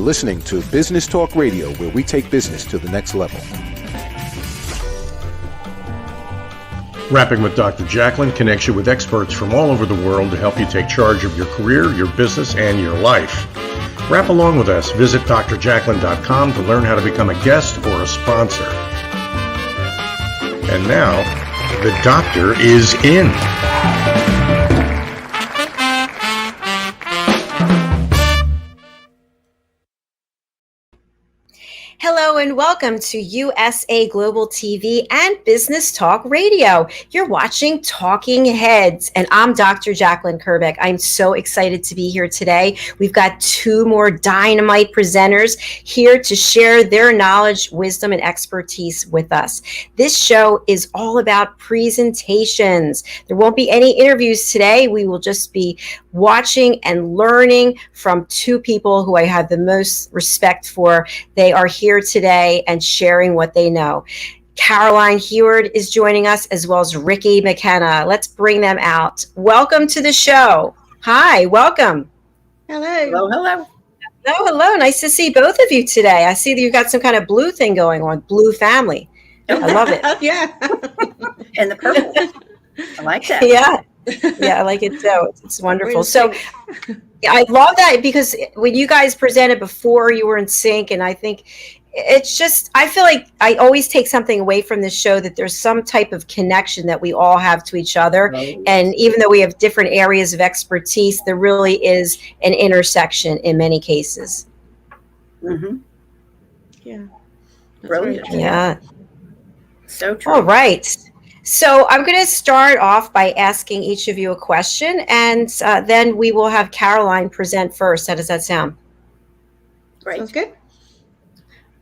are listening to Business Talk Radio, where we take business to the next level. Rapping with Dr. Jacqueline connects you with experts from all over the world to help you take charge of your career, your business, and your life. Rap along with us. Visit drjacqueline.com to learn how to become a guest or a sponsor. And now, the doctor is in. Hello and welcome to USA Global TV and Business Talk Radio. You're watching Talking Heads, and I'm Dr. Jacqueline Kerbeck. I'm so excited to be here today. We've got two more dynamite presenters here to share their knowledge, wisdom, and expertise with us. This show is all about presentations. There won't be any interviews today. We will just be watching and learning from two people who I have the most respect for. They are here today and sharing what they know. Caroline Heward is joining us, as well as Ricky McKenna. Let's bring them out. Welcome to the show. Hi, welcome. Hello. Hello. Hello. Nice to see both of you today. I see that you've got some kind of blue thing going on, blue family. I love it. Yeah. And the purple. I like that. Yeah, I like it too. It's wonderful. So I love that, because when you guys presented before, you were in sync, and I think it's just, I feel like I always take something away from this show, that there's some type of connection that we all have to each other. Right. And even though we have different areas of expertise, there really is an intersection in many cases. Mm-hmm. Yeah. Brilliant. Yeah. So true. All right. So I'm going to start off by asking each of you a question, and then we will have Caroline present first. How does that sound? Great. Sounds good.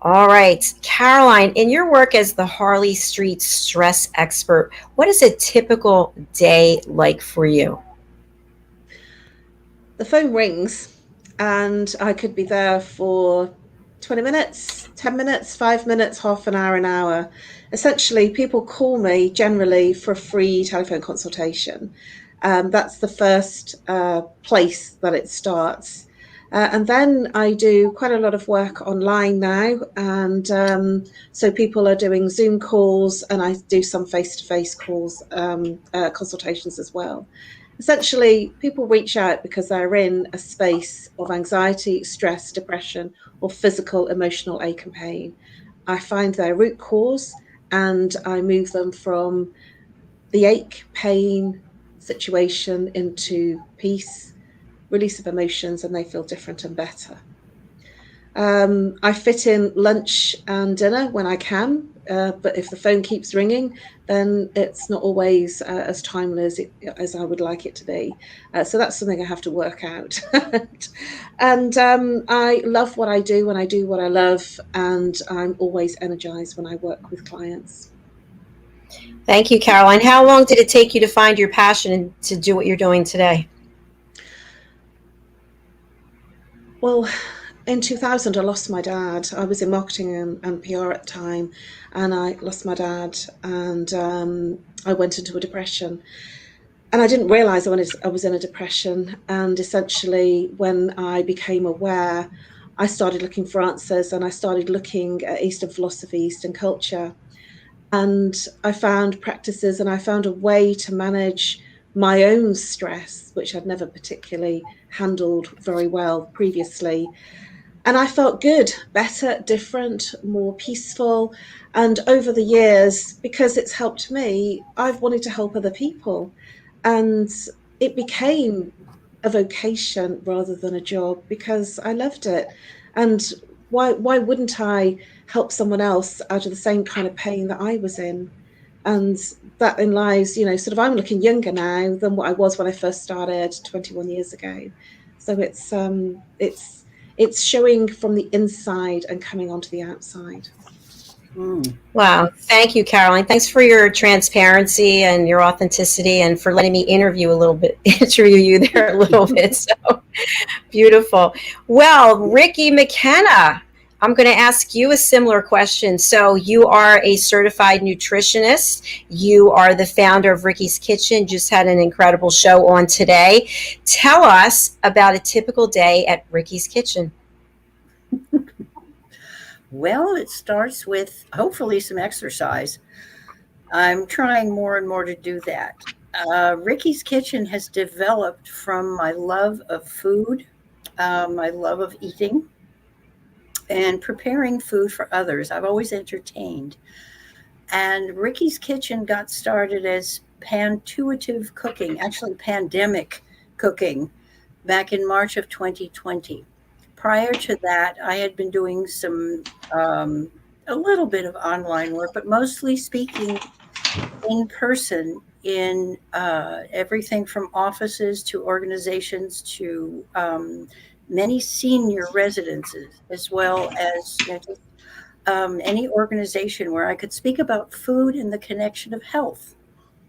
All right. Caroline, in your work as the Harley Street stress expert, what is a typical day like for you? The phone rings and I could be there for 20 minutes, 10 minutes, 5 minutes, half an hour. Essentially, people call me generally for a free telephone consultation. That's the first place that it starts. And then I do quite a lot of work online now. And so people are doing Zoom calls, and I do some face-to-face calls, consultations as well. Essentially, people reach out because they're in a space of anxiety, stress, depression, or physical, emotional ache and pain. I find their root cause, and I move them from the ache, pain situation into peace, release of emotions, and they feel different and better. I fit in lunch and dinner when I can, but if the phone keeps ringing, then it's not always as timely as I would like it to be. So that's something I have to work out. And I love what I do when I do what I love, and I'm always energized when I work with clients. Thank you, Caroline. How long did it take you to find your passion and to do what you're doing today? Well, in 2000, I lost my dad. I was in marketing and PR at the time, and I lost my dad, and I went into a depression. And I didn't realize I was in a depression. And essentially, when I became aware, I started looking for answers, and I started looking at Eastern philosophy, Eastern culture. And I found practices, and I found a way to manage my own stress, which I'd never particularly handled very well previously. And I felt good, better, different, more peaceful. And over the years, because it's helped me, I've wanted to help other people. And it became a vocation rather than a job, because I loved it. And why wouldn't I help someone else out of the same kind of pain that I was in? And that in lies, sort of, I'm looking younger now than what I was when I first started 21 years ago. So it's showing from the inside and coming onto the outside. Wow. Thank you, Caroline. Thanks for your transparency and your authenticity, and for letting me interview you there a little bit. So beautiful. Well, Ricky McKenna, I'm going to ask you a similar question. So you are a certified nutritionist. You are the founder of Ricky's Kitchen. Just had an incredible show on today. Tell us about a typical day at Ricky's Kitchen. Well, it starts with hopefully some exercise. I'm trying more and more to do that. Ricky's Kitchen has developed from my love of food, my love of eating, and preparing food for others. I've always entertained. And Ricky's Kitchen got started as pantuitive cooking, actually, pandemic cooking, back in March of 2020. Prior to that, I had been doing a little bit of online work, but mostly speaking in person in everything from offices to organizations to many senior residences, as well as just, any organization where I could speak about food and the connection of health.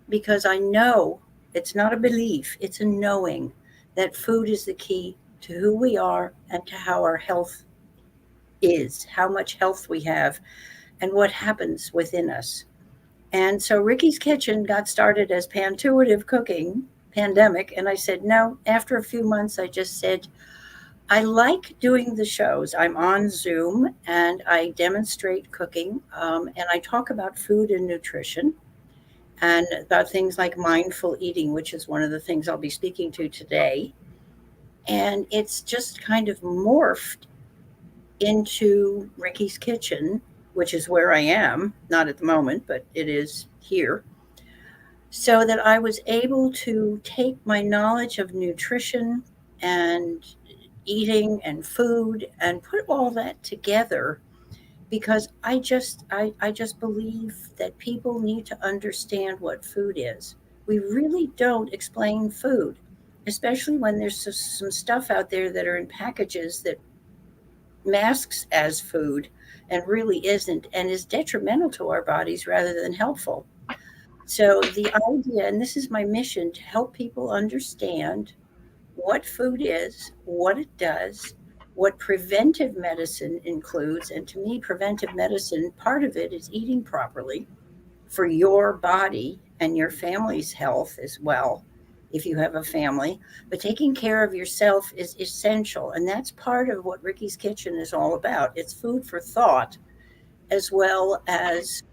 Because I know it's not a belief, it's a knowing that food is the key to who we are and to how our health is, how much health we have, and what happens within us. And so Ricky's Kitchen got started as pantuitive cooking, pandemic. And I said, no, after a few months, I just said, I like doing the shows. I'm on Zoom and I demonstrate cooking, and I talk about food and nutrition and about things like mindful eating, which is one of the things I'll be speaking to today. And it's just kind of morphed into Ricky's Kitchen, which is where I am, not at the moment, but it is here, so that I was able to take my knowledge of nutrition and eating and food and put all that together, because I just believe that people need to understand what food is. We really don't explain food, especially when there's some stuff out there that are in packages that masks as food and really isn't, and is detrimental to our bodies rather than helpful. So the idea, and this is my mission, to help people understand what food is, what it does, what preventive medicine includes. And to me, preventive medicine, part of it is eating properly for your body and your family's health as well, if you have a family. But taking care of yourself is essential. And that's part of what Ricky's Kitchen is all about. It's food for thought as well as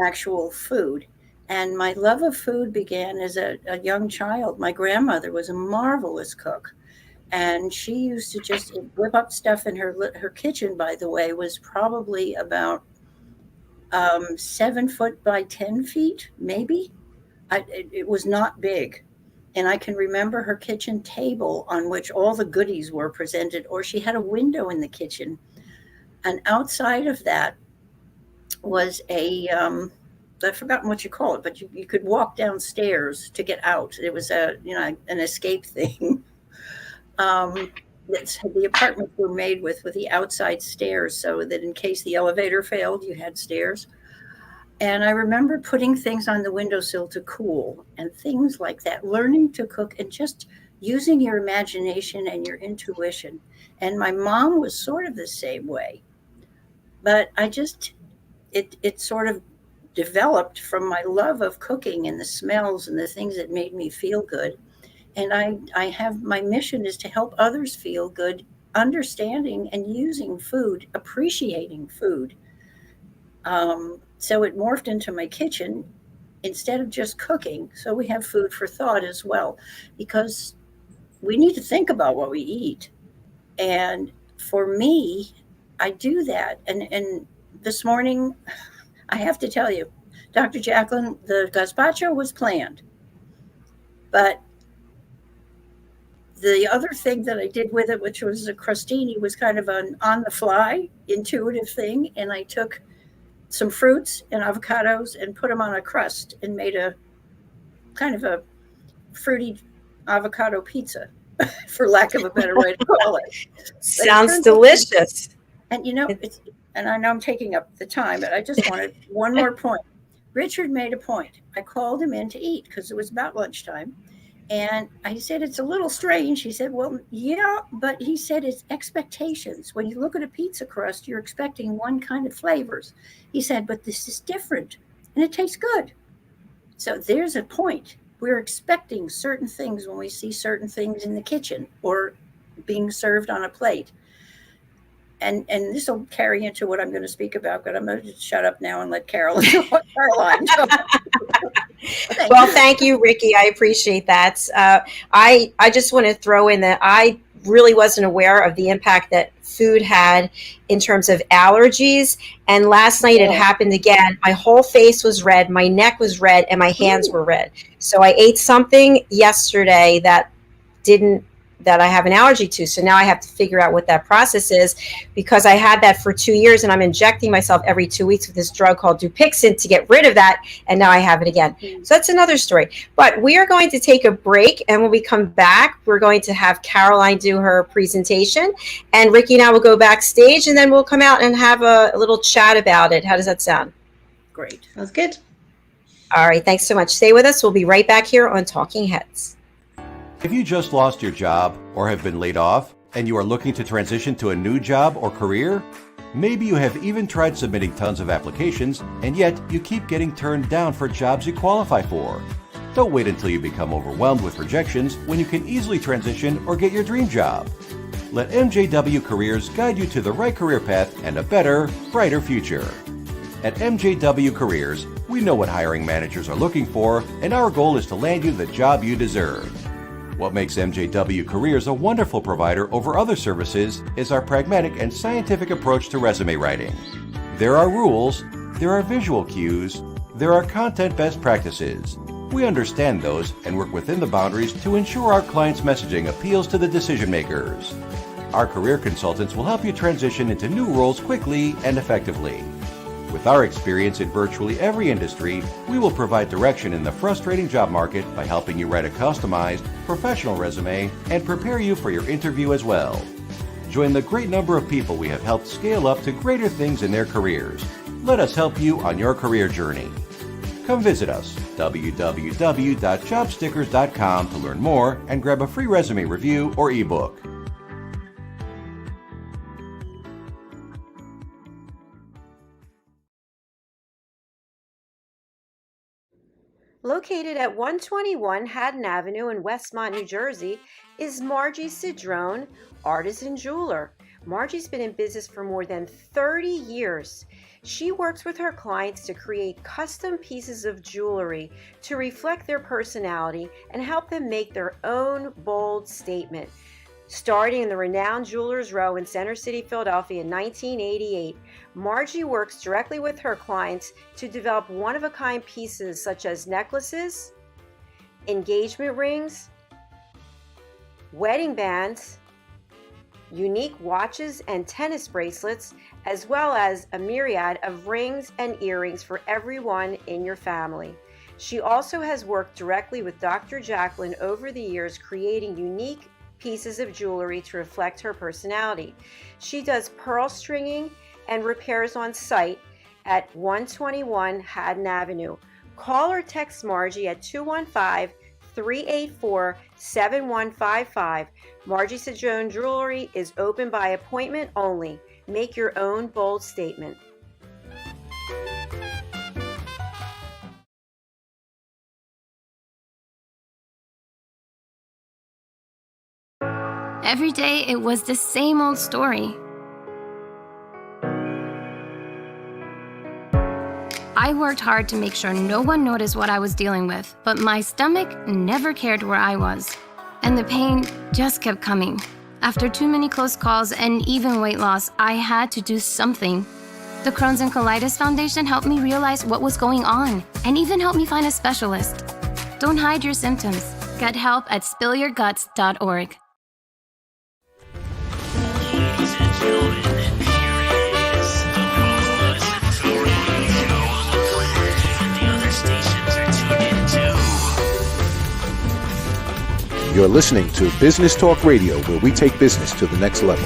actual food. And my love of food began as a young child. My grandmother was a marvelous cook, and she used to just whip up stuff in her kitchen. By the way, was probably about 7 foot by 10 feet, maybe. It was not big. And I can remember her kitchen table on which all the goodies were presented, or she had a window in the kitchen. And outside of that was I've forgotten what you call it, but you could walk downstairs to get out. It was an escape thing. The apartments were made with the outside stairs, so that in case the elevator failed, you had stairs. And I remember putting things on the windowsill to cool and things like that, learning to cook and just using your imagination and your intuition. And my mom was sort of the same way, but it sort of developed from my love of cooking and the smells and the things that made me feel good. And I have, my mission is to help others feel good, understanding and using food, appreciating food. So it morphed into my kitchen instead of just cooking. So we have food for thought as well, because we need to think about what we eat. And for me, I do that. And this morning, I have to tell you, Dr. Jacqueline, the gazpacho was planned, but the other thing that I did with it, which was a crostini, was kind of an on the fly, intuitive thing. And I took some fruits and avocados and put them on a crust and made a kind of a fruity avocado pizza, for lack of a better way to call it. Sounds delicious. And and I know I'm taking up the time, but I just wanted one more point. Richard made a point. I called him in to eat because it was about lunchtime. And I said, it's a little strange. He said, well, yeah, but he said it's expectations. When you look at a pizza crust, you're expecting one kind of flavors. He said, but this is different and it tastes good. So there's a point. We're expecting certain things when we see certain things in the kitchen or being served on a plate. and this will carry into what I'm going to speak about, but I'm going to shut up now and let Caroline know. Well, thank you, Ricky. I appreciate that. I just want to throw in that I really wasn't aware of the impact that food had in terms of allergies. And last night it happened again. My whole face was red, my neck was red, and my hands were red. So I ate something yesterday that I have an allergy to. So now I have to figure out what that process is, because I had that for 2 years and I'm injecting myself every 2 weeks with this drug called Dupixent to get rid of that. And now I have it again. So that's another story. But we are going to take a break. And when we come back, we're going to have Caroline do her presentation. And Ricky and I will go backstage, and then we'll come out and have a little chat about it. How does that sound? Great. Sounds good. All right. Thanks so much. Stay with us. We'll be right back here on Talking Heads. Have you just lost your job or have been laid off and you are looking to transition to a new job or career? Maybe you have even tried submitting tons of applications and yet you keep getting turned down for jobs you qualify for. Don't wait until you become overwhelmed with rejections when you can easily transition or get your dream job. Let MJW Careers guide you to the right career path and a better, brighter future. At MJW Careers, we know what hiring managers are looking for, and our goal is to land you the job you deserve. What makes MJW Careers a wonderful provider over other services is our pragmatic and scientific approach to resume writing. There are rules, there are visual cues, there are content best practices. We understand those and work within the boundaries to ensure our clients' messaging appeals to the decision makers. Our career consultants will help you transition into new roles quickly and effectively. With our experience in virtually every industry, we will provide direction in the frustrating job market by helping you write a customized, professional resume and prepare you for your interview as well. Join the great number of people we have helped scale up to greater things in their careers. Let us help you on your career journey. Come visit us, www.jobstickers.com, to learn more and grab a free resume review or ebook. Located at 121 Haddon Avenue in Westmont, New Jersey, is Margie Cedrone, artisan jeweler. Margie's been in business for more than 30 years. She works with her clients to create custom pieces of jewelry to reflect their personality and help them make their own bold statement. Starting in the renowned Jewelers Row in Center City, Philadelphia in 1988, Margie works directly with her clients to develop one-of-a-kind pieces such as necklaces, engagement rings, wedding bands, unique watches and tennis bracelets, as well as a myriad of rings and earrings for everyone in your family. She also has worked directly with Dr. Jacqueline over the years, creating unique pieces of jewelry to reflect her personality. She does pearl stringing and repairs on site at 121 Haddon Avenue. Call or text Margie at 215-384-7155. Margie Cedrone Jewelry is open by appointment only. Make your own bold statement. Every day it was the same old story. I worked hard to make sure no one noticed what I was dealing with, but my stomach never cared where I was. And the pain just kept coming. After too many close calls and even weight loss, I had to do something. The Crohn's and Colitis Foundation helped me realize what was going on and even helped me find a specialist. Don't hide your symptoms. Get help at spillyourguts.org. Ladies and gentlemen, here it is, the most listened to radio on the planet. Even the other stations are tuned in too. You're listening to Business Talk Radio, where we take business to the next level.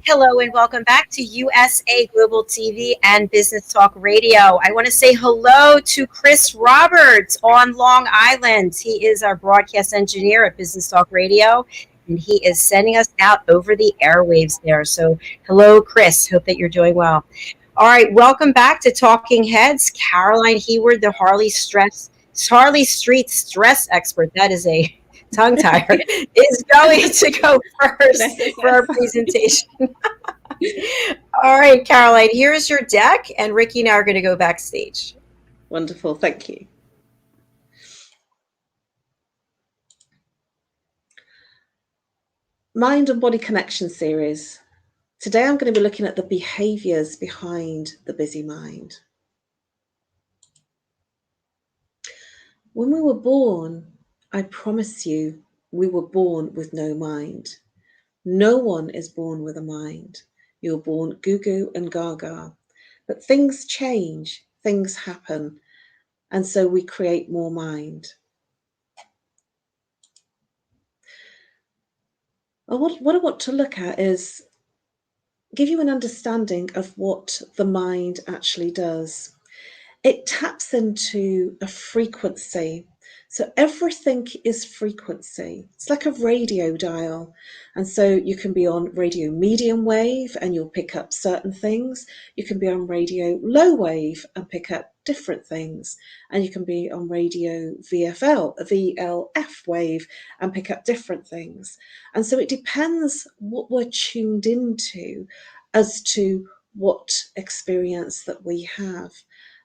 Hello and welcome back to USA Global TV and Business Talk Radio. I want to say hello to Chris Roberts on Long Island. He is our broadcast engineer at Business Talk Radio, and he is sending us out over the airwaves there. So hello, Chris. Hope that you're doing well. All right, welcome back to Talking Heads. Caroline Heward, the Harley Street stress expert. That is a tongue tied, is going to go first for our presentation. All right, Caroline, here's your deck, and Ricky and I are going to go backstage. Wonderful. Thank you. Mind and Body Connection series. Today I'm going to be looking at the behaviors behind the busy mind. When we were born, I promise you, we were born with no mind. No one is born with a mind. You're born goo goo and gaga. But things change, things happen, and so we create more mind. What I want to look at is give you an understanding of what the mind actually does. It taps into a frequency. So everything is frequency. It's like a radio dial. And so you can be on radio medium wave and you'll pick up certain things. You can be on radio low wave and pick up different things. And you can be on radio VLF wave and pick up different things. And so it depends what we're tuned into as to what experience that we have.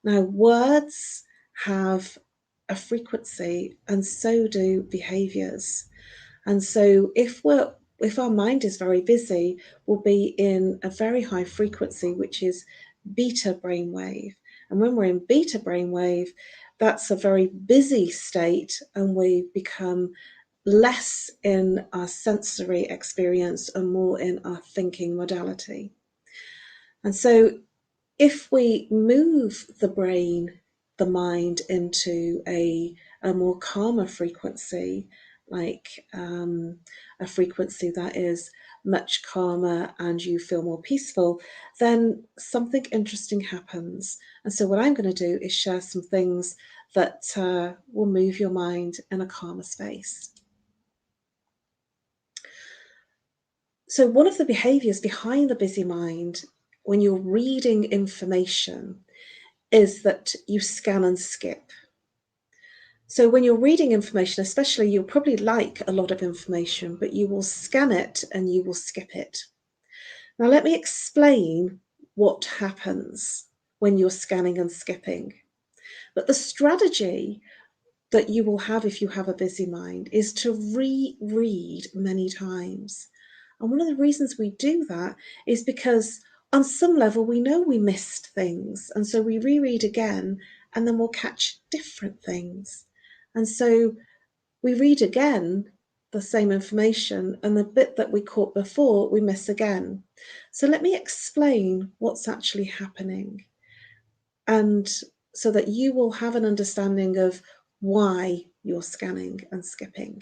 Now, words have a frequency, and so do behaviors. And so if our mind is very busy, we'll be in a very high frequency, which is beta brainwave. And when we're in beta brainwave, that's a very busy state, and we become less in our sensory experience and more in our thinking modality. And so if we move the brain, the mind, into a more calmer frequency, like a frequency that is much calmer and you feel more peaceful, then something interesting happens. And so what I'm going to do is share some things that will move your mind in a calmer space. So one of the behaviors behind the busy mind when you're reading information is that you scan and skip. So when you're reading information, especially, you'll probably like a lot of information, but you will scan it and you will skip it. Now let me explain what happens when you're scanning and skipping. But the strategy that you will have if you have a busy mind is to reread many times. And one of the reasons we do that is because on some level, we know we missed things. And so we reread again, and then we'll catch different things. And so we read again the same information, and the bit that we caught before, we miss again. So let me explain what's actually happening, and so that you will have an understanding of why you're scanning and skipping.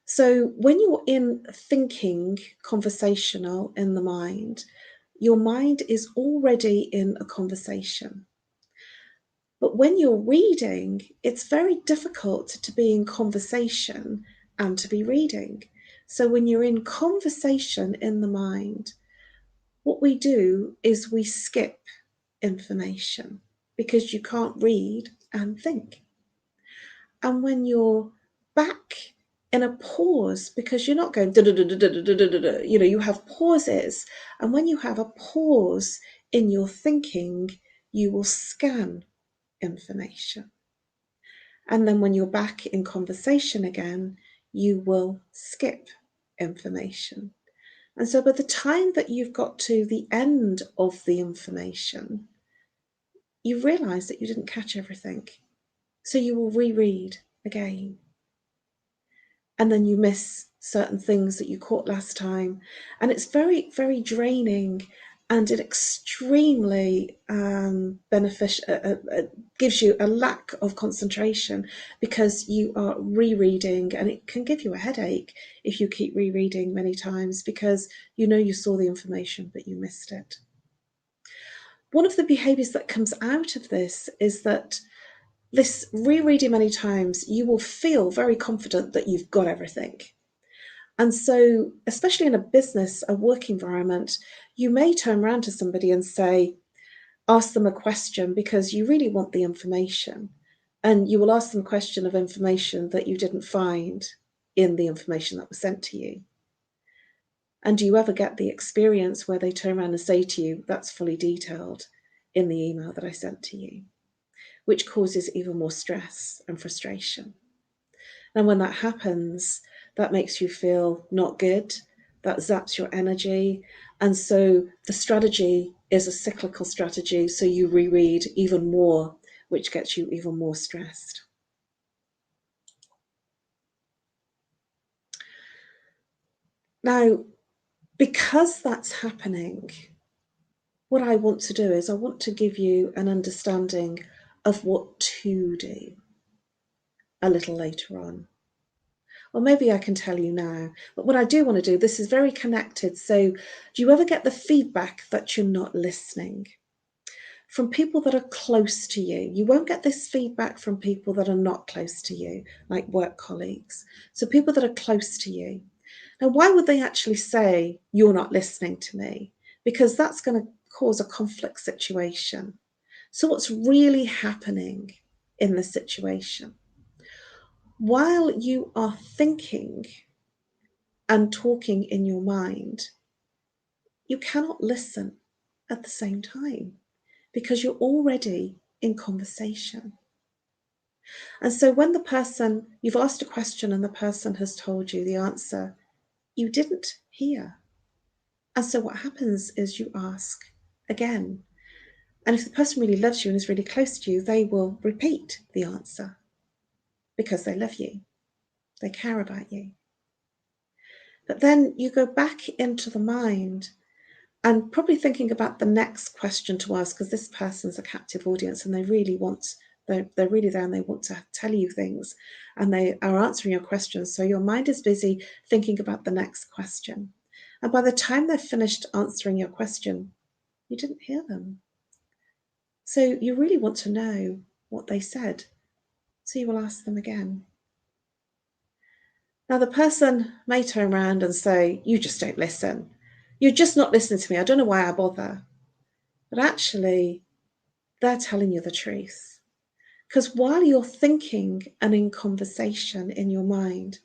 So when you're in thinking, conversational in the mind, your mind is already in a conversation. But when you're reading, it's very difficult to be in conversation and to be reading. So when you're in conversation in the mind, what we do is we skip information because you can't read and think. And when you're back in a pause, because you're not going, you have pauses. And when you have a pause in your thinking, you will scan information. And then when you're back in conversation again, you will skip information. And so by the time that you've got to the end of the information, you realize that you didn't catch everything. So you will reread again. And then you miss certain things that you caught last time. And it's very, very draining, and it extremely beneficial, gives you a lack of concentration because you are rereading, and it can give you a headache if you keep rereading many times because you know you saw the information but you missed it. One of the behaviors that comes out of this is that this rereading many times, you will feel very confident that you've got everything. And so, especially in a business, a work environment, you may turn around to somebody and say, ask them a question because you really want the information. And you will ask them a question of information that you didn't find in the information that was sent to you. And do you ever get the experience where they turn around and say to you, that's fully detailed in the email that I sent to you, which causes even more stress and frustration. And when that happens, that makes you feel not good, that zaps your energy. And so the strategy is a cyclical strategy. So you reread even more, which gets you even more stressed. Now, because that's happening, what I want to do is I want to give you an understanding of what to do a little later on. Or maybe I can tell you now. But what I do want to do, this is very connected. So do you ever get the feedback that you're not listening? From people that are close to you. You won't get this feedback from people that are not close to you, like work colleagues. So people that are close to you. Now, why would they actually say, you're not listening to me? Because that's going to cause a conflict situation. So what's really happening in this situation? While you are thinking and talking in your mind, you cannot listen at the same time because you're already in conversation. And so when you've asked a question and the person has told you the answer, you didn't hear. And so what happens is you ask again. And if the person really loves you and is really close to you, they will repeat the answer because they love you. They care about you. But then you go back into the mind and probably thinking about the next question to ask, because this person's a captive audience and they're really there and they want to tell you things and they are answering your questions. So your mind is busy thinking about the next question. And by the time they've finished answering your question, you didn't hear them. So you really want to know what they said. So you will ask them again. Now the person may turn around and say, you just don't listen. You're just not listening to me. I don't know why I bother. But actually, they're telling you the truth. Because while you're thinking and in conversation in your mind,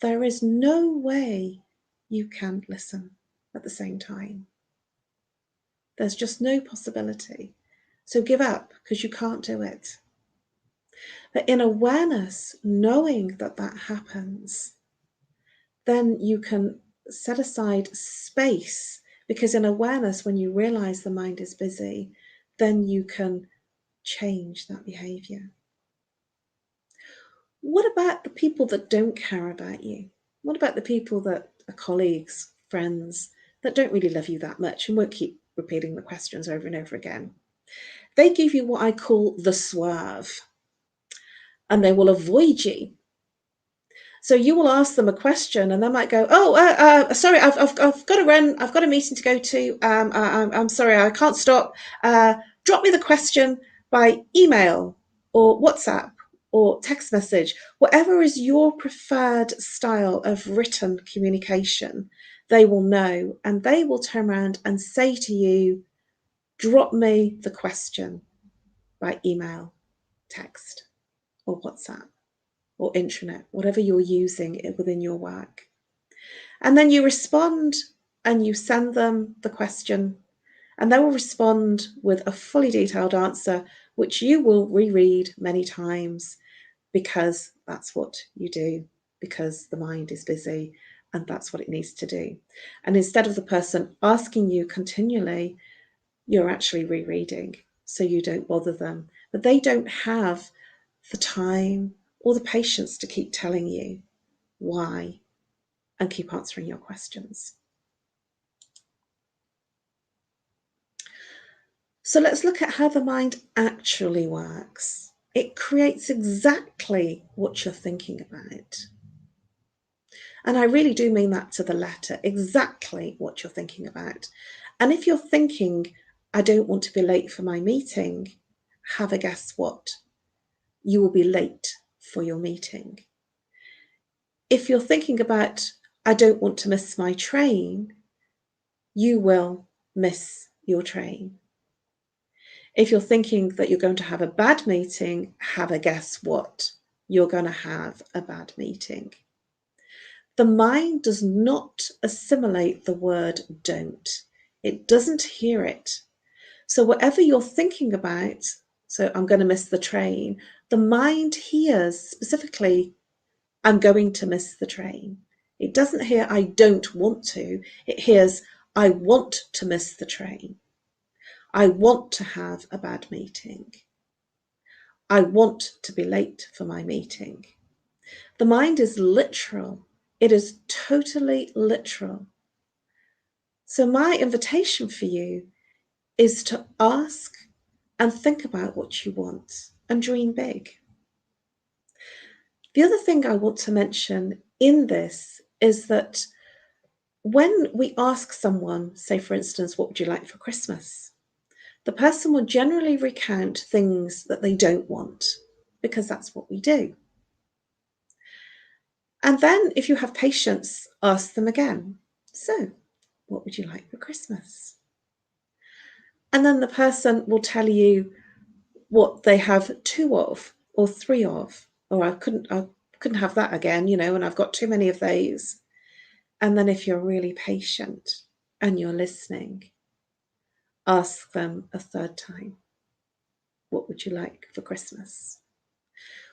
there is no way you can listen at the same time. There's just no possibility. So give up because you can't do it. But in awareness, knowing that that happens, then you can set aside space, because in awareness, when you realize the mind is busy, then you can change that behavior. What about the people that don't care about you? What about the people that are colleagues, friends, that don't really love you that much and won't keep repeating the questions over and over again? They give you what I call the swerve, and they will avoid you. So you will ask them a question and they might go, sorry, I've got to run. I've got a meeting to go to. I'm sorry, I can't stop. Drop me the question by email or WhatsApp or text message, whatever is your preferred style of written communication, they will know and they will turn around and say to you, drop me the question by email, text or WhatsApp or intranet, whatever you're using within your work. And then you respond and you send them the question and they will respond with a fully detailed answer, which you will reread many times because that's what you do, because the mind is busy and that's what it needs to do. And instead of the person asking you continually, you're actually rereading so you don't bother them. But they don't have the time or the patience to keep telling you why and keep answering your questions. So let's look at how the mind actually works. It creates exactly what you're thinking about. And I really do mean that to the letter, exactly what you're thinking about. And if you're thinking, I don't want to be late for my meeting, have a guess what? You will be late for your meeting. If you're thinking about, I don't want to miss my train, you will miss your train. If you're thinking that you're going to have a bad meeting, have a guess what? You're going to have a bad meeting. The mind does not assimilate the word don't. It doesn't hear it. So whatever you're thinking about, so I'm going to miss the train, the mind hears specifically, I'm going to miss the train. It doesn't hear, I don't want to. It hears, I want to miss the train. I want to have a bad meeting. I want to be late for my meeting. The mind is literal. It is totally literal. So my invitation for you is to ask and think about what you want and dream big. The other thing I want to mention in this is that when we ask someone, say for instance, what would you like for Christmas? The person will generally recount things that they don't want, because that's what we do. And then if you have patience, ask them again. So, what would you like for Christmas? And then the person will tell you what they have 2 of or 3 of, or I couldn't have that again, and I've got too many of those. And then if you're really patient and you're listening, ask them a 3rd time, what would you like for Christmas?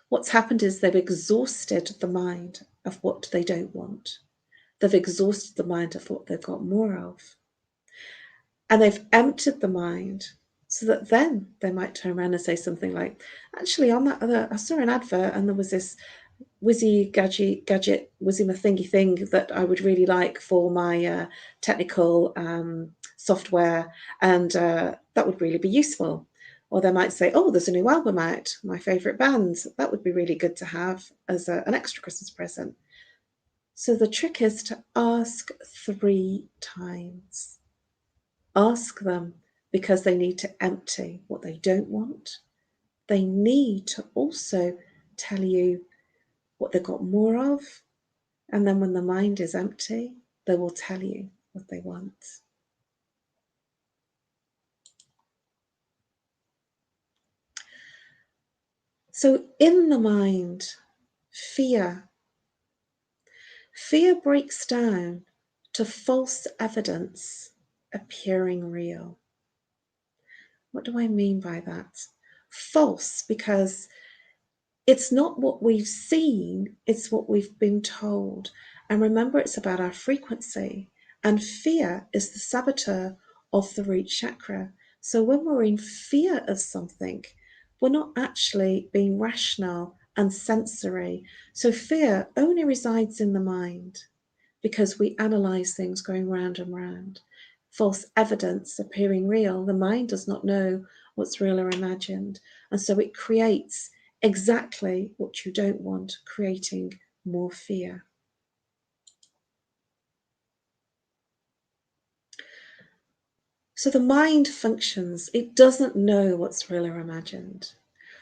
What's happened is they've exhausted the mind of what they don't want. They've exhausted the mind of what they've got more of. And they've emptied the mind so that then they might turn around and say something like, actually, on that I saw an advert and there was this whizzy gadget, whizzy my thingy thing that I would really like for my technical software, and that would really be useful. Or they might say, oh, there's a new album out, my favourite band. That would be really good to have as an extra Christmas present. So the trick is to ask 3 times. Ask them because they need to empty what they don't want. They need to also tell you what they've got more of. And then when the mind is empty, they will tell you what they want. So in the mind, fear breaks down to false evidence appearing real. What do I mean by that? False, because it's not what we've seen, it's what we've been told. And remember, it's about our frequency. And fear is the saboteur of the root chakra. So when we're in fear of something, we're not actually being rational and sensory. So fear only resides in the mind because we analyze things going round and round. False evidence appearing real. The mind does not know what's real or imagined. And so it creates exactly what you don't want, creating more fear. So the mind functions, it doesn't know what's real or imagined.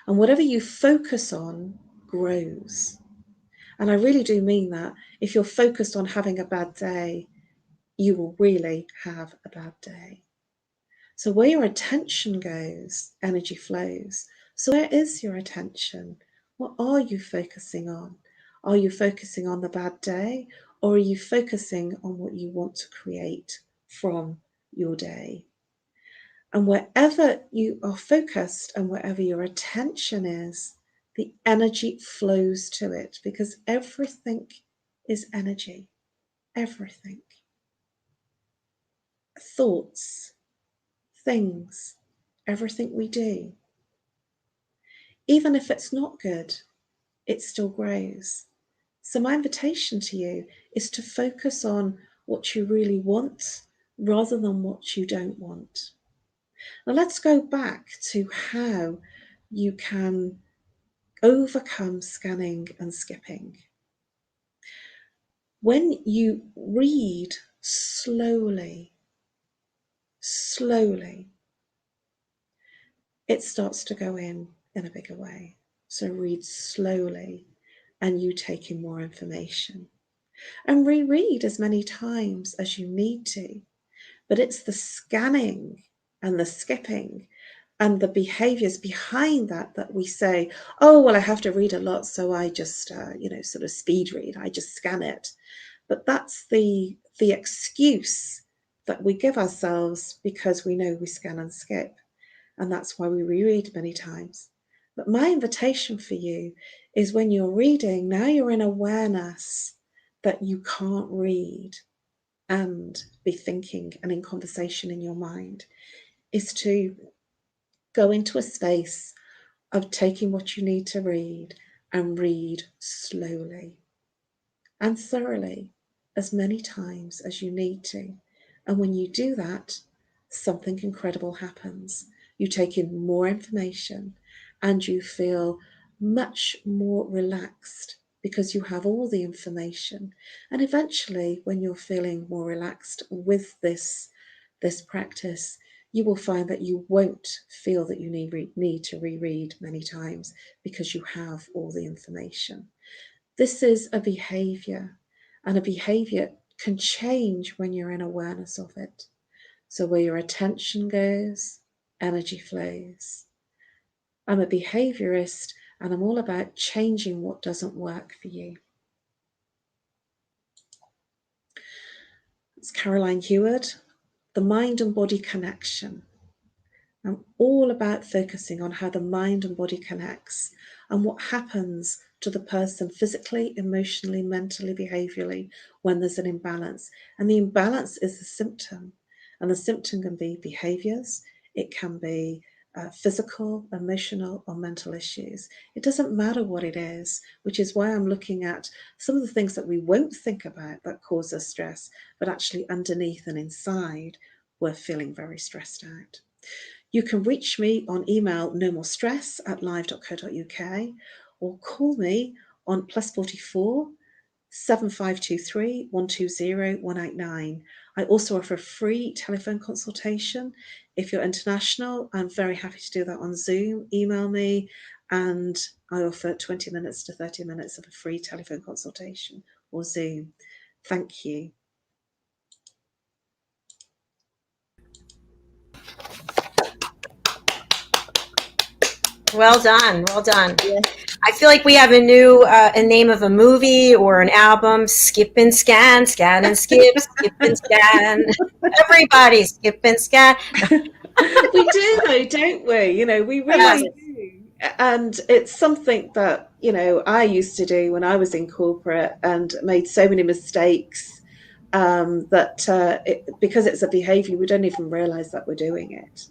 And whatever you focus on grows. And I really do mean that. If you're focused on having a bad day, you will really have a bad day. So where your attention goes, energy flows. So where is your attention? What are you focusing on? Are you focusing on the bad day, or are you focusing on what you want to create from your day? And wherever you are focused and wherever your attention is, the energy flows to it, because everything is energy. Everything. Thoughts, things, everything we do. Even if it's not good, it still grows. So my invitation to you is to focus on what you really want rather than what you don't want. Now let's go back to how you can overcome scanning and skipping. When you read slowly, it starts to go in a bigger way. So read slowly and you take in more information. And reread as many times as you need to. But it's the scanning and the skipping and the behaviors behind that we say, oh, well, I have to read a lot, so I just, sort of speed read, I just scan it. But that's the excuse that we give ourselves because we know we scan and skip. And that's why we reread many times. But my invitation for you is when you're reading, now you're in awareness that you can't read and be thinking and in conversation in your mind, is to go into a space of taking what you need to read and read slowly and thoroughly as many times as you need to. And when you do that, something incredible happens. You take in more information and you feel much more relaxed because you have all the information. And eventually, when you're feeling more relaxed with this practice, you will find that you won't feel that you need to reread many times because you have all the information. This is a behavior, and a behavior can change when you're in awareness of it. So where your attention goes, energy flows. I'm a behaviorist, and I'm all about changing what doesn't work for you. It's Caroline Heward, The Mind and Body Connection. I'm all about focusing on how the mind and body connects and what happens to the person physically, emotionally, mentally, behaviorally when there's an imbalance. And the imbalance is the symptom. And the symptom can be behaviors, it can be physical, emotional, or mental issues. It doesn't matter what it is, which is why I'm looking at some of the things that we won't think about that cause us stress, but actually underneath and inside, we're feeling very stressed out. You can reach me on email nomorestress@live.co.uk or call me on +44 7523 120 189. I also offer a free telephone consultation. If you're international, I'm very happy to do that on Zoom. Email me, and I offer 20 minutes to 30 minutes of a free telephone consultation or Zoom. Thank you. Well done. Well done. Yeah. I feel like we have a new a name of a movie or an album: Skip and Scan, Scan and Skip, Skip and Scan. Everybody skip and scan. We do though, don't we? We really do. And it's something that, I used to do when I was in corporate and made so many mistakes that because it's a behavior, we don't even realize that we're doing it.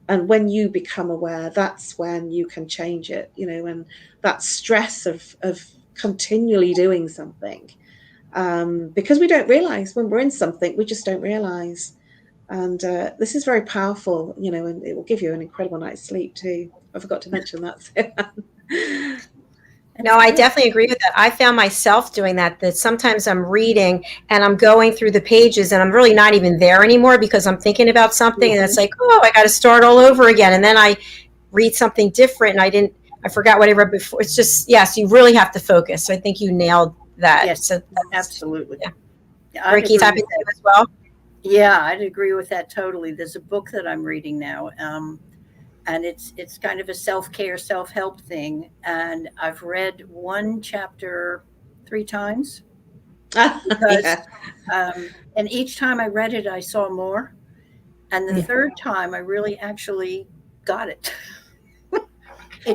And when you become aware, that's when you can change it, and that stress of continually doing something, because we don't realize when we're in something, we just don't realize. And this is very powerful, and it will give you an incredible night's sleep too. I forgot to mention that. No, I definitely agree with that. I found myself doing that sometimes I'm reading and I'm going through the pages and I'm really not even there anymore because I'm thinking about something and it's like, oh, I got to start all over again. And then I read something different and I forgot what I read before. It's just, yes, you really have to focus. So I think you nailed that. Yes, so absolutely. Yeah. Ricky's happened to you as well? Yeah, I'd agree with that totally. There's a book that I'm reading now. And it's kind of a self-care, self-help thing. And I've read one chapter 3 times because, and each time I read it, I saw more. And the third time, I really actually got it.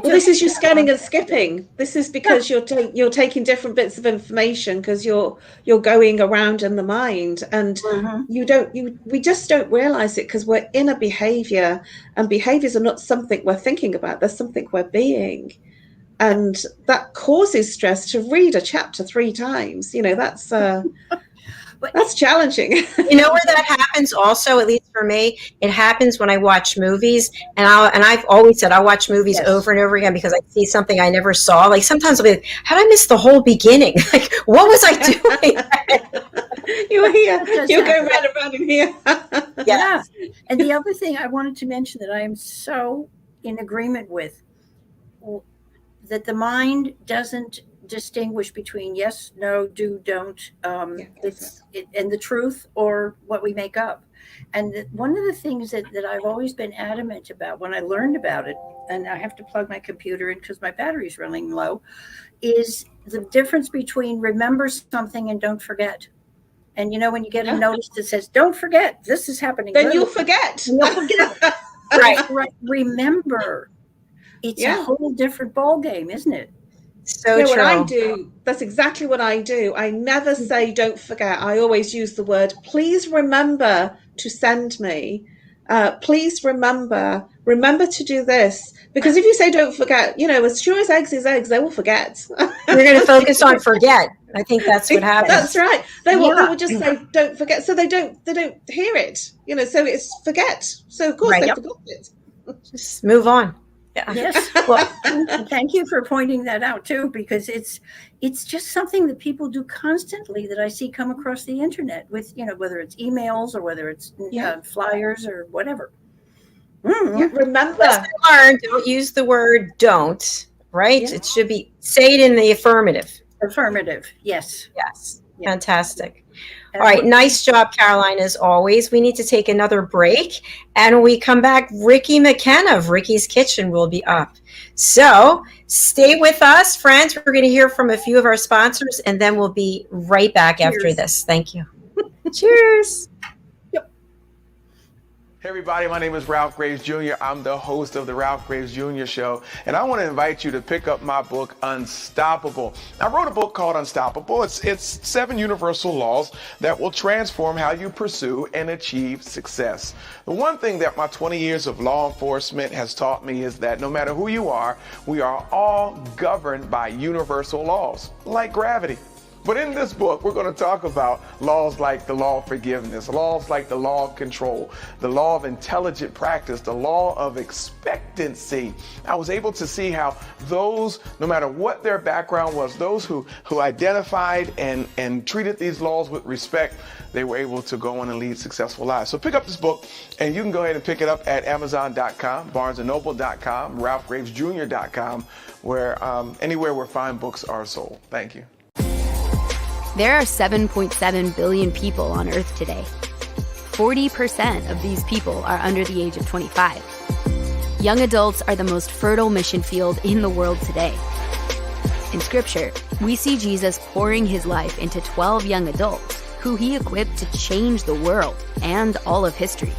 This is your scanning and skipping. This is because you're taking different bits of information because you're going around in the mind, and we just don't realize it because we're in a behavior, and behaviors are not something we're thinking about. They're something we're being, and that causes stress. To read a chapter 3 times, that's challenging. You know where that happens also, at least for me, it happens when I watch movies, and I've always said I watch movies over and over again because I see something I never saw. Like sometimes I'll be like, how did I miss the whole beginning? Like, what was I doing? You were here. You're going round and round in here. Yeah. And the other thing I wanted to mention that I am so in agreement with, that the mind doesn't distinguish between yes, no, do, don't, and the truth or what we make up. And one of the things that I've always been adamant about when I learned about it, and I have to plug my computer in because my battery's running low, is the difference between remember something and don't forget. And when you get a notice that says, don't forget, this is happening. Then you'll forget. You'll forget. Right. Remember. It's a whole different ball game, isn't it? So true. What I do, that's exactly what I do. I never say don't forget. I always use the word, please remember to send me. Please remember to do this. Because if you say don't forget, as sure as eggs is eggs, they will forget. You're going to focus on forget. I think that's what happens. That's right. They will just say don't forget, so they don't hear it. So it's forget. So of course they forgot it. Just move on. Yeah. Yes. Well, thank you for pointing that out too, because it's just something that people do constantly that I see come across the internet with, whether it's emails or whether it's flyers or whatever. Remember, learn, don't use the word don't, right? It should be, say it in the affirmative. Affirmative. Yes. Fantastic. All right. Nice job, Caroline, as always. We need to take another break. And when we come back, Ricky McKenna of Ricky's Kitchen will be up. So stay with us, friends. We're going to hear from a few of our sponsors, and then we'll be right back after this. Thank you. Cheers. Hey everybody, my name is Ralph Graves Jr. I'm the host of the Ralph Graves Jr. Show, and I want to invite you to pick up my book, Unstoppable. I wrote a book called Unstoppable. It's 7 universal laws that will transform how you pursue and achieve success. The one thing that my 20 years of law enforcement has taught me is that no matter who you are, we are all governed by universal laws, like gravity. But in this book, we're going to talk about laws like the law of forgiveness, laws like the law of control, the law of intelligent practice, the law of expectancy. I was able to see how those, no matter what their background was, those who identified and treated these laws with respect, they were able to go on and lead successful lives. So pick up this book, and you can go ahead and pick it up at Amazon.com, BarnesandNoble.com, RalphGravesJr.com, where anywhere where fine books are sold. Thank you. There are 7.7 billion people on Earth today. 40% of these people are under the age of 25. Young adults are the most fertile mission field in the world today. In Scripture, we see Jesus pouring his life into 12 young adults who he equipped to change the world and all of history.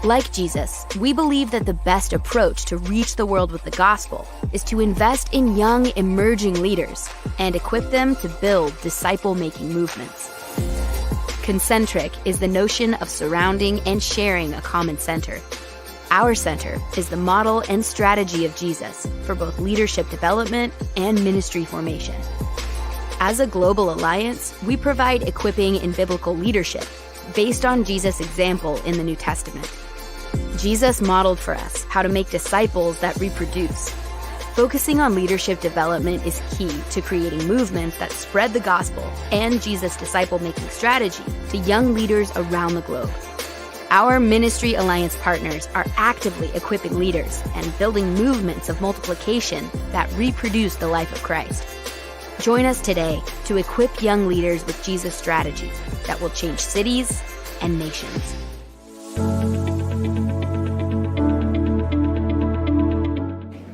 Like Jesus, we believe that the best approach to reach the world with the gospel is to invest in young, emerging leaders and equip them to build disciple-making movements. Concentric is the notion of surrounding and sharing a common center. Our center is the model and strategy of Jesus for both leadership development and ministry formation. As a global alliance, we provide equipping in biblical leadership based on Jesus' example in the New Testament. Jesus modeled for us how to make disciples that reproduce. Focusing on leadership development is key to creating movements that spread the gospel and Jesus' disciple-making strategy to young leaders around the globe. Our Ministry Alliance partners are actively equipping leaders and building movements of multiplication that reproduce the life of Christ. Join us today to equip young leaders with Jesus' strategy that will change cities and nations.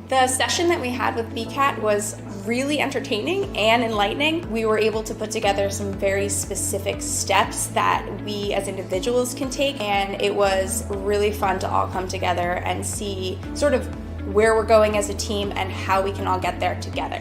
The session that we had with BCAT was really entertaining and enlightening. We were able to put together some very specific steps that we as individuals can take, and it was really fun to all come together and see sort of where we're going as a team and how we can all get there together.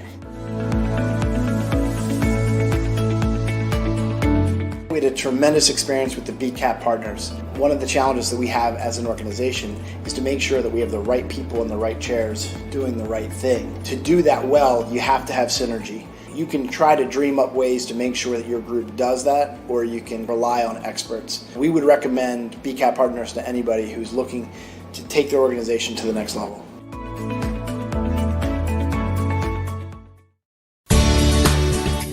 We had a tremendous experience with the BCAP partners. One of the challenges that we have as an organization is to make sure that we have the right people in the right chairs doing the right thing. To do that well, you have to have synergy. You can try to dream up ways to make sure that your group does that, or you can rely on experts. We would recommend BCAP partners to anybody who's looking to take their organization to the next level.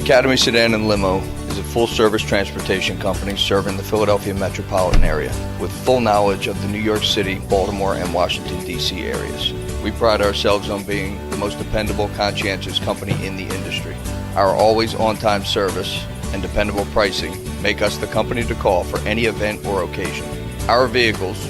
Academy Sedan and Limo is a full-service transportation company serving the Philadelphia metropolitan area with full knowledge of the New York City, Baltimore, and Washington, D.C. areas. We pride ourselves on being the most dependable, conscientious company in the industry. Our always on-time service and dependable pricing make us the company to call for any event or occasion. Our vehicles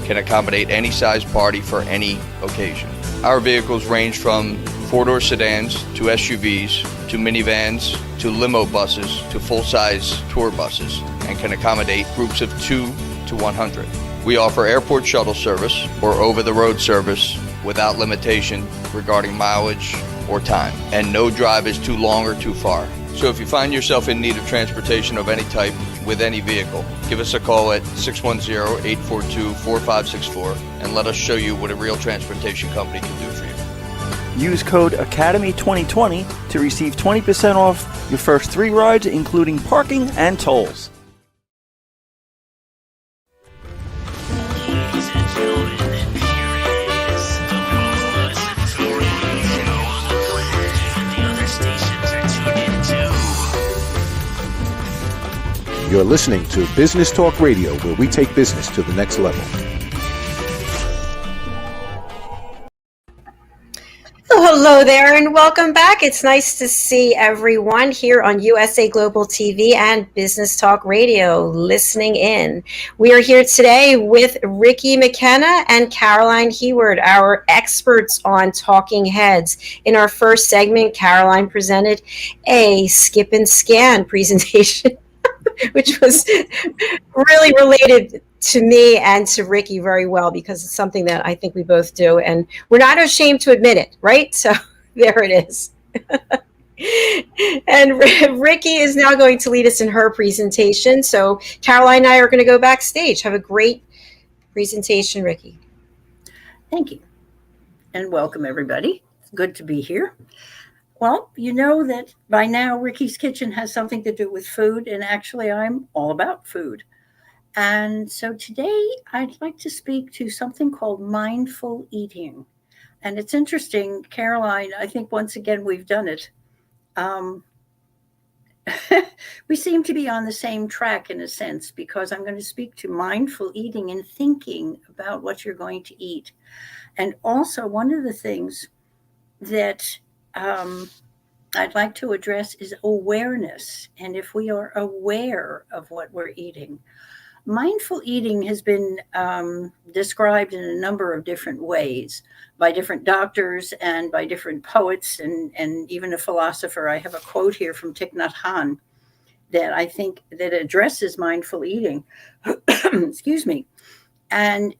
can accommodate any size party for any occasion. Our vehicles range from four-door sedans to SUVs to minivans to limo buses to full-size tour buses and can accommodate groups of 2 to 100. We offer airport shuttle service or over-the-road service without limitation regarding mileage or time, and no drive is too long or too far. So if you find yourself in need of transportation of any type with any vehicle, give us a call at 610-842-4564 and let us show you what a real transportation company can do for you. Use code ACADEMY2020 to receive 20% off your first 3 rides, including parking and tolls. Ladies and gentlemen, here is the most radio the other stations are tuned into. You're listening to Business Talk Radio, where we take business to the next level. Hello there and welcome back. It's nice to see everyone here on USA Global TV and Business Talk Radio listening in. We are here today with Ricky McKenna and Caroline Heward, our experts on talking heads. In our first segment, Caroline presented a skip and scan presentation, which was really related to me and to Ricky very well, because it's something that I think we both do, and we're not ashamed to admit it, right? So there it is. And Ricky is now going to lead us in her presentation. So Caroline and I are going to go backstage. Have a great presentation, Ricky. Thank you. And welcome, everybody. It's good to be here. Well, you know that by now Ricky's Kitchen has something to do with food, and actually I'm all about food. And so today I'd like to speak to something called mindful eating. And it's interesting, Caroline, I think once again we've done it. We seem to be on the same track in a sense, because I'm going to speak to mindful eating and thinking about what you're going to eat. And also one of the things that I'd like to address is awareness. And if we are aware of what we're eating. Mindful eating has been described in a number of different ways by different doctors and by different poets and even a philosopher. I have a quote here from Thich Nhat Hanh that I think that addresses mindful eating. Excuse me. And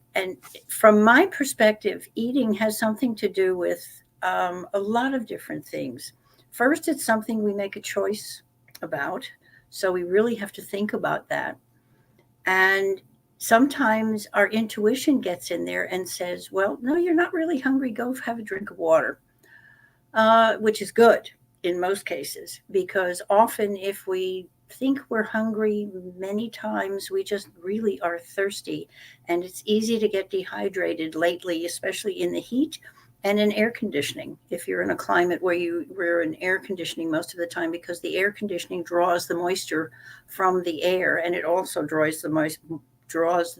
from my perspective, eating has something to do with a lot of different things. First, it's something we make a choice about. So we really have to think about that. And sometimes our intuition gets in there and says, well, no, you're not really hungry. Go have a drink of water, which is good in most cases, because often if we think we're hungry, many times we just really are thirsty. And it's easy to get dehydrated lately, especially in the heat and in air conditioning. If you're in a climate where we're in air conditioning most of the time, because the air conditioning draws the moisture from the air, and it also draws the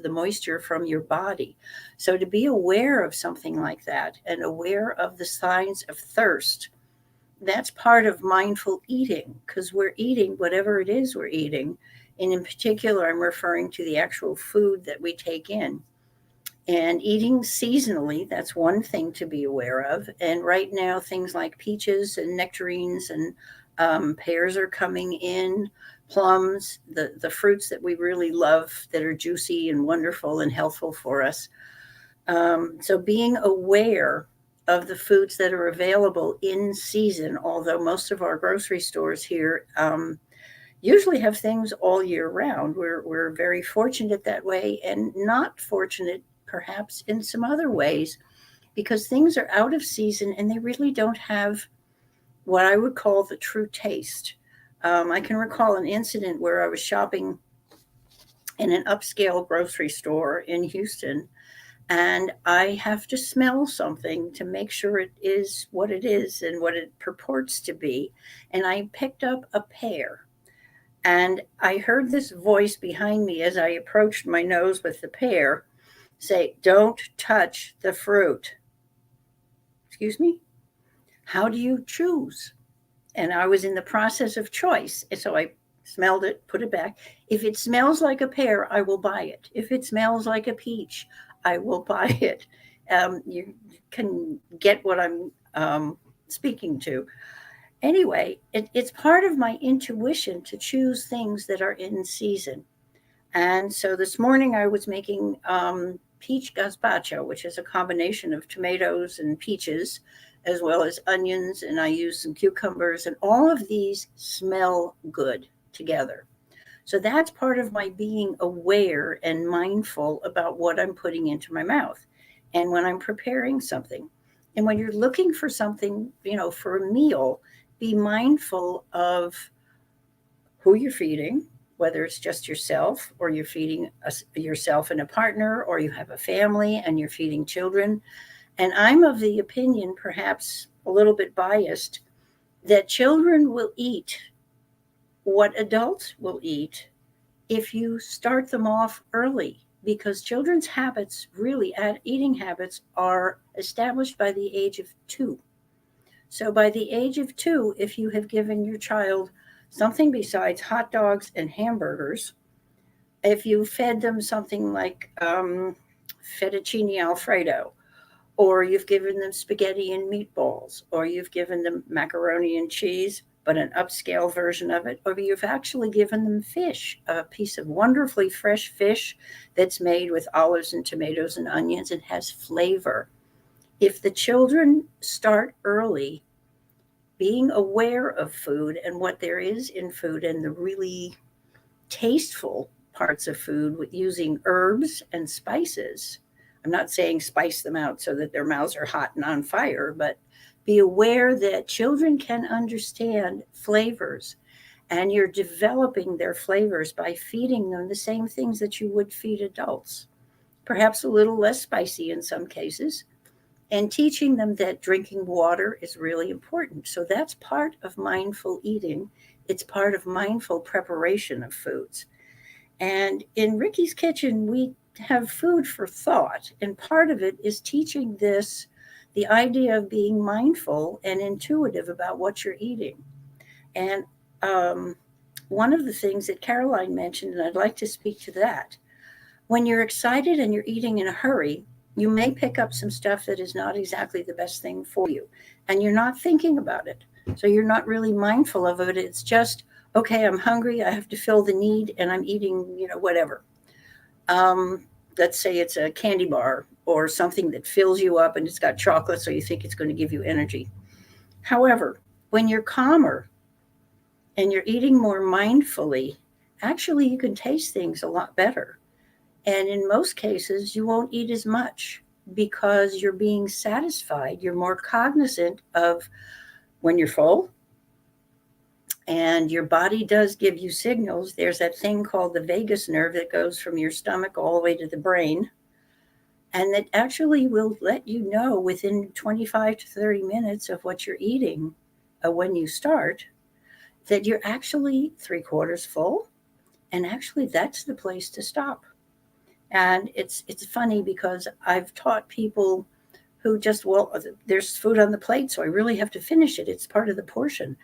moisture from your body. So to be aware of something like that and aware of the signs of thirst, that's part of mindful eating, because we're eating whatever it is we're eating. And in particular, I'm referring to the actual food that we take in. And eating seasonally, that's one thing to be aware of. And right now, things like peaches and nectarines and pears are coming in, plums, the fruits that we really love that are juicy and wonderful and healthful for us. So being aware of the foods that are available in season, although most of our grocery stores here usually have things all year round. We're very fortunate that way, and not fortunate perhaps in some other ways, because things are out of season and they really don't have what I would call the true taste. I can recall an incident where I was shopping in an upscale grocery store in Houston, and I have to smell something to make sure it is what it is and what it purports to be. And I picked up a pear, and I heard this voice behind me as I approached my nose with the pear say, "Don't touch the fruit." Excuse me? How do you choose? And I was in the process of choice. And so I smelled it, put it back. If it smells like a pear, I will buy it. If it smells like a peach, I will buy it. You can get what I'm speaking to. Anyway, it's part of my intuition to choose things that are in season. And so this morning I was making peach gazpacho, which is a combination of tomatoes and peaches, as well as onions, and I used some cucumbers, and all of these smell good together. So that's part of my being aware and mindful about what I'm putting into my mouth. And when I'm preparing something, and when you're looking for something, for a meal, be mindful of who you're feeding, whether it's just yourself or you're feeding yourself and a partner, or you have a family and you're feeding children. And I'm of the opinion, perhaps a little bit biased, that children will eat what adults will eat if you start them off early, because children's habits, really eating habits, are established by the age of 2. So by the age of 2, if you have given your child something besides hot dogs and hamburgers, if you fed them something like fettuccine Alfredo, or you've given them spaghetti and meatballs, or you've given them macaroni and cheese, but an upscale version of it, or you've actually given them fish, a piece of wonderfully fresh fish that's made with olives and tomatoes and onions and has flavor. If the children start early being aware of food and what there is in food and the really tasteful parts of food with using herbs and spices. I'm not saying spice them out so that their mouths are hot and on fire, but be aware that children can understand flavors, and you're developing their flavors by feeding them the same things that you would feed adults, perhaps a little less spicy in some cases, and teaching them that drinking water is really important. So that's part of mindful eating. It's part of mindful preparation of foods. And in Ricky's Kitchen, we have food for thought. And part of it is teaching the idea of being mindful and intuitive about what you're eating. And one of the things that Caroline mentioned, and I'd like to speak to that, when you're excited and you're eating in a hurry, you may pick up some stuff that is not exactly the best thing for you, and you're not thinking about it. So you're not really mindful of it. It's just, okay, I'm hungry, I have to fill the need, and I'm eating, whatever. Let's say it's a candy bar or something that fills you up and it's got chocolate, so you think it's going to give you energy. However, when you're calmer and you're eating more mindfully, actually you can taste things a lot better. And in most cases, you won't eat as much because you're being satisfied. You're more cognizant of when you're full, and your body does give you signals. There's that thing called the vagus nerve that goes from your stomach all the way to the brain, and that actually will let you know within 25 to 30 minutes of what you're eating when you start, that you're actually 3/4 full, and actually that's the place to stop. And it's funny because I've taught people who just, there's food on the plate, so I really have to finish it. It's part of the portion.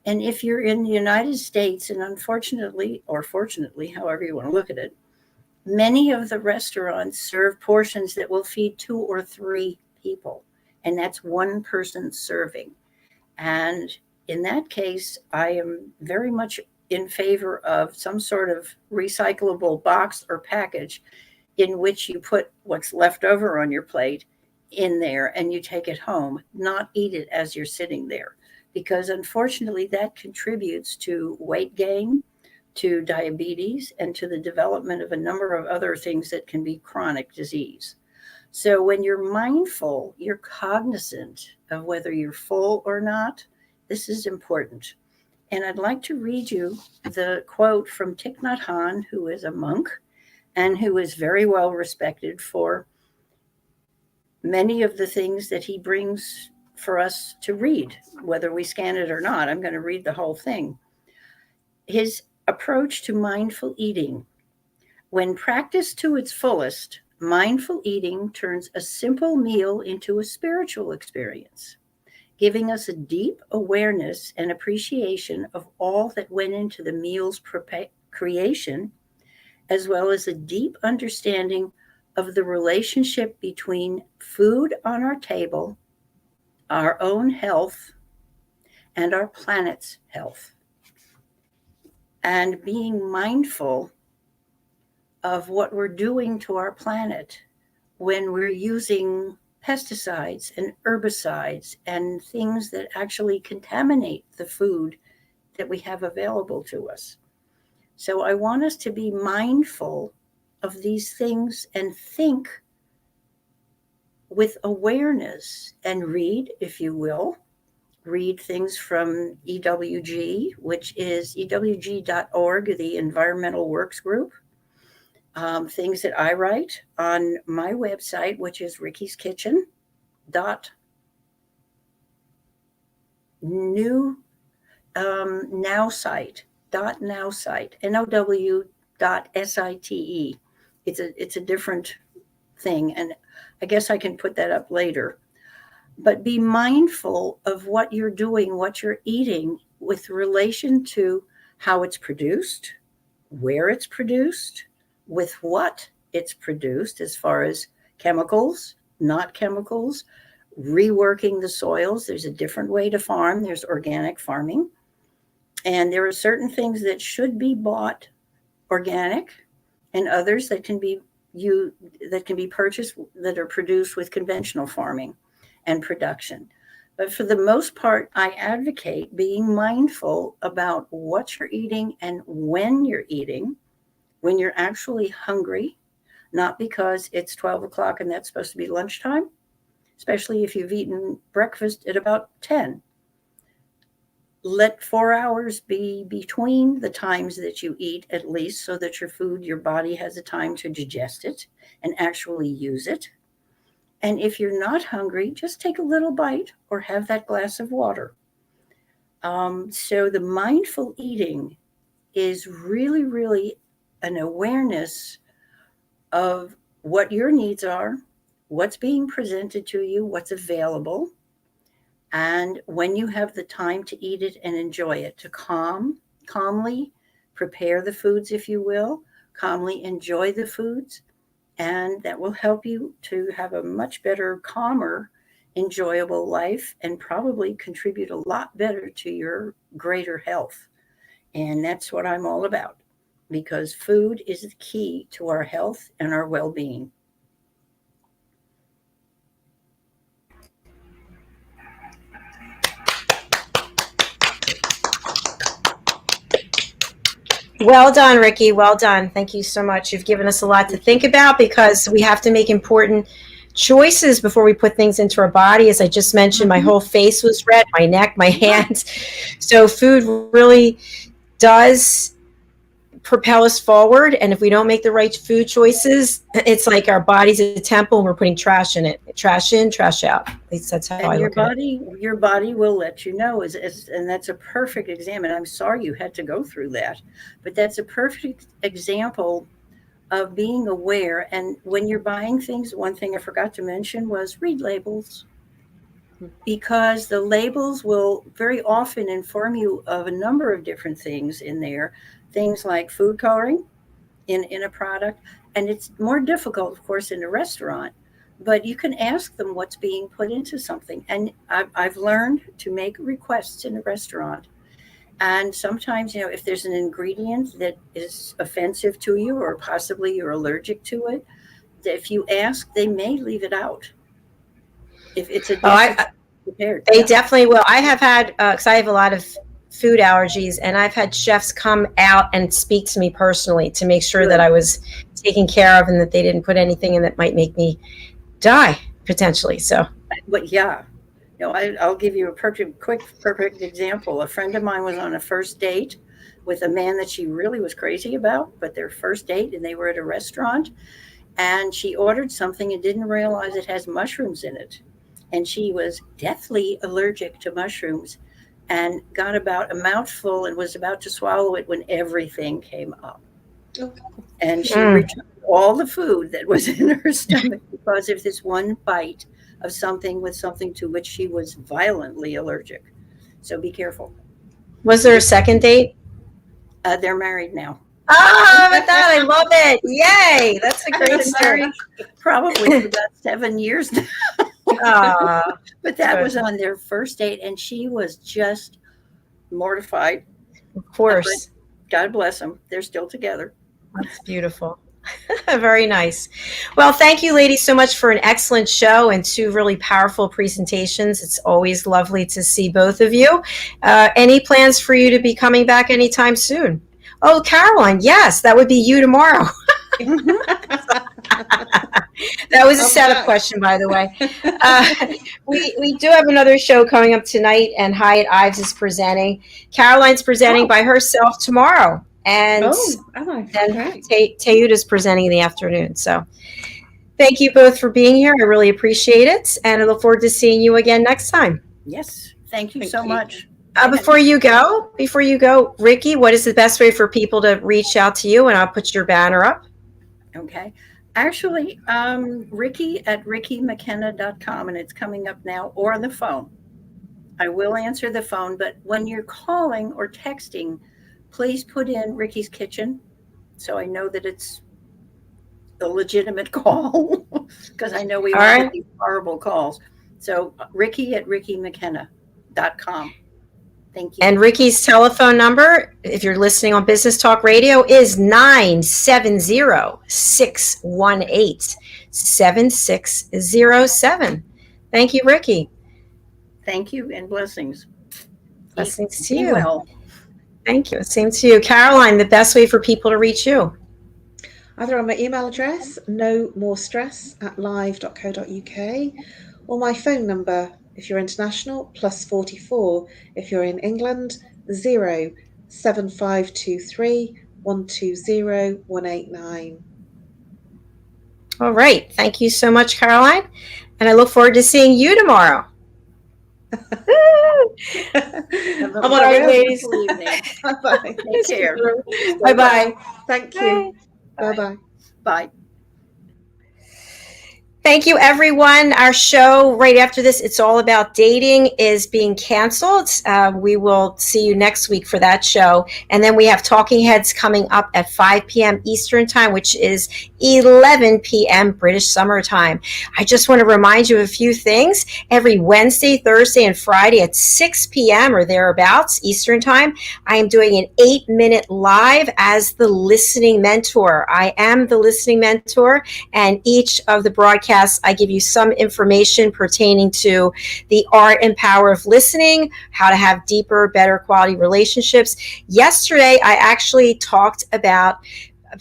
And if you're in the United States, and unfortunately, or fortunately, however you want to look at it, many of the restaurants serve portions that will feed 2 or 3 people, and that's one person serving. And in that case, I am very much in favor of some sort of recyclable box or package in which you put what's left over on your plate in there and you take it home, not eat it as you're sitting there. Because unfortunately, that contributes to weight gain, to diabetes, and to the development of a number of other things that can be chronic disease. So when you're mindful, you're cognizant of whether you're full or not. This is important. And I'd like to read you the quote from Thich Nhat Hanh, who is a monk and who is very well respected for many of the things that he brings for us to read, whether we scan it or not. I'm going to read the whole thing. His approach to mindful eating. When practiced to its fullest, mindful eating turns a simple meal into a spiritual experience. giving us a deep awareness and appreciation of all that went into the meal's creation, as well as a deep understanding of the relationship between food on our table, our own health, and our planet's health. And being mindful of what we're doing to our planet when we're using pesticides and herbicides and things that actually contaminate the food that we have available to us. So I want us to be mindful of these things and think with awareness and read, if you will. Read things from EWG, which is ewg.org, the Environmental Works Group. Things that I write on my website, which is Ricky's Kitchen now site now.site. It's a different thing, and I guess I can put that up later. But be mindful of what you're doing, what you're eating, with relation to how it's produced, where it's produced, with what it's produced, as far as chemicals, not chemicals, reworking the soils. There's a different way to farm. There's organic farming. And there are certain things that should be bought organic, and others that can be purchased that are produced with conventional farming and production. But for the most part, I advocate being mindful about what you're eating and when you're eating, when you're actually hungry, not because it's 12 o'clock and that's supposed to be lunchtime, especially if you've eaten breakfast at about 10. Let 4 hours be between the times that you eat, at least, so that your body has a time to digest it and actually use it. And if you're not hungry, just take a little bite or have that glass of water. So the mindful eating is really, really an awareness of what your needs are, what's being presented to you, what's available, and when you have the time to eat it and enjoy it, to calmly prepare the foods, if you will, calmly enjoy the foods, and that will help you to have a much better, calmer, enjoyable life, and probably contribute a lot better to your greater health. And that's what I'm all about, because food is the key to our health and our well-being. Well done, Ricky. Well done. Thank you so much. You've given us a lot to think about, because we have to make important choices before we put things into our body. As I just mentioned, my whole face was red, my neck, my hands. So food really does propel us forward. And if we don't make the right food choices, it's like our body's a temple and we're putting trash in it. Trash in, trash out. At least that's how I look at it. Your body will let you know, and that's a perfect example. And I'm sorry you had to go through that, but that's a perfect example of being aware. And when you're buying things, one thing I forgot to mention was read labels, because the labels will very often inform you of a number of different things in there. Things like food coloring in a product. And it's more difficult, of course, in a restaurant, but you can ask them what's being put into something. And I've learned to make requests in a restaurant. And sometimes, if there's an ingredient that is offensive to you, or possibly you're allergic to it, if you ask, they may leave it out. If it's a dish prepared. They definitely will. I have had, because I have a lot of food allergies, and I've had chefs come out and speak to me personally to make sure that I was taken care of and that they didn't put anything in that might make me die potentially. So, but yeah, I'll give you a perfect example. A friend of mine was on a first date with a man that she really was crazy about, but their first date, and they were at a restaurant, and she ordered something and didn't realize it has mushrooms in it. And she was deathly allergic to mushrooms, and got about a mouthful and was about to swallow it when everything came up. Okay. And she returned all the food that was in her stomach because of this one bite of something with something to which she was violently allergic. So be careful. Was there a second date? They're married now. Oh, with that, I love it. Yay. That's a great story. Probably for about 7 years now. But that was on their first date, and she was just mortified. Of course. But God bless them. They're still together. That's beautiful. Very nice. Well, thank you, ladies, so much for an excellent show and 2 really powerful presentations. It's always lovely to see both of you. Any plans for you to be coming back anytime soon? Oh, Caroline, yes, that would be you tomorrow. That was a setup question, by the way. We do have another show coming up tonight, and Hyatt Ives is presenting. Caroline's presenting by herself tomorrow, and then Teuda's presenting in the afternoon. So thank you both for being here. I really appreciate it, and I look forward to seeing you again next time. Yes, thank you so much. Before you go, Ricky, what is the best way for people to reach out to you? And I'll put your banner up. Okay. Actually, Ricky at rickymckenna.com, and it's coming up now, or on the phone. I will answer the phone, but when you're calling or texting, please put in Ricky's Kitchen so I know that it's a legitimate call, because I know we all get these horrible calls. So Ricky at rickymckenna.com. Thank you. And Ricky's telephone number, if you're listening on Business Talk Radio, is 970-618-7607. Thank you, Ricky. Thank you, and blessings. Blessings to you. Well. Thank you. Same to you. Caroline, the best way for people to reach you? Either on my email address, nomorestress@live.co.uk, or my phone number, if you're international, +44. If you're in England, 07523 120 189. All right. Thank you so much, Caroline. And I look forward to seeing you tomorrow. I'm on a ladies. Bye-bye. Take care. Bye-bye. Thank you. Bye-bye. Bye. Thank you, everyone. Our show right after this, It's All About Dating, is being canceled. We will see you next week for that show. And then we have Talking Heads coming up at 5 p.m. Eastern Time, which is 11 p.m. British Summer Time. I just want to remind you of a few things. Every Wednesday, Thursday, and Friday at 6 p.m. or thereabouts Eastern Time, I am doing an 8-minute live as the listening mentor. I am the listening mentor, and each of the broadcasts I give you some information pertaining to the art and power of listening, how to have deeper, better quality relationships. Yesterday, I actually talked about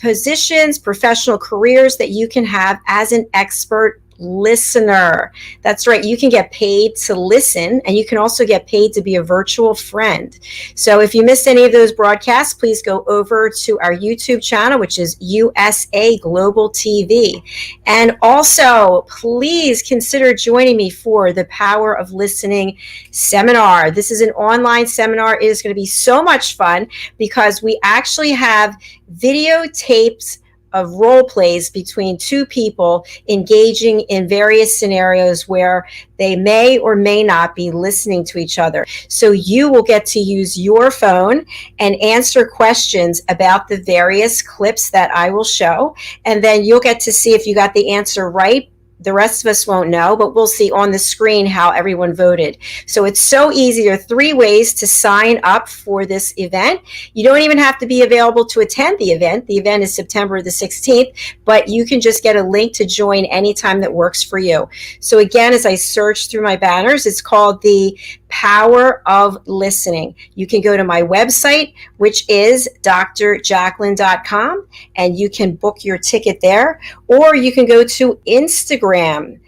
positions, professional careers that you can have as an expert listener. That's right. You can get paid to listen, and you can also get paid to be a virtual friend. So if you missed any of those broadcasts, please go over to our YouTube channel, which is USA Global TV. And also, please consider joining me for the Power of Listening seminar. This is an online seminar. It is going to be so much fun because we actually have videotapes of role plays between 2 people engaging in various scenarios where they may or may not be listening to each other. So you will get to use your phone and answer questions about the various clips that I will show. And then you'll get to see if you got the answer right. The rest of us won't know, but we'll see on the screen how everyone voted. So it's so easy. There are 3 ways to sign up for this event. You don't even have to be available to attend the event. The event is September the 16th, but you can just get a link to join anytime that works for you. So again, as I search through my banners, it's called the Power of Listening. You can go to my website, which is drjacqueline.com, and you can book your ticket there, or you can go to Instagram,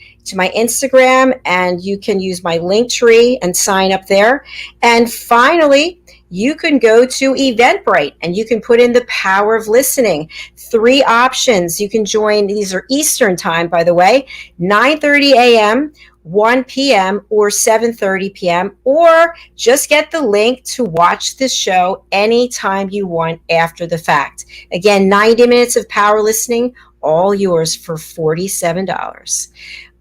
and you can use my link tree and sign up there. And finally, you can go to Eventbrite and you can put in the Power of Listening. 3 options. You can join, these are Eastern Time, by the way, 9:30 a.m., 1 p.m. or 7:30 p.m. or just get the link to watch the show anytime you want after the fact. Again, 90 minutes of power listening, all yours for $47.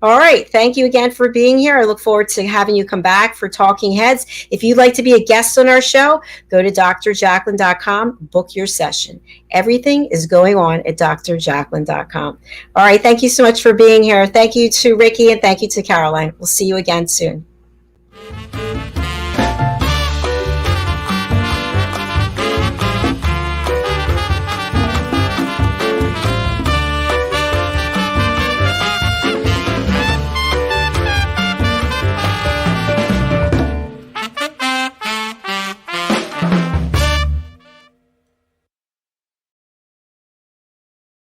All right. Thank you again for being here. I look forward to having you come back for Talking Heads. If you'd like to be a guest on our show, go to drjacqueline.com, book your session. Everything is going on at drjacqueline.com. All right. Thank you so much for being here. Thank you to Ricky and thank you to Caroline. We'll see you again soon.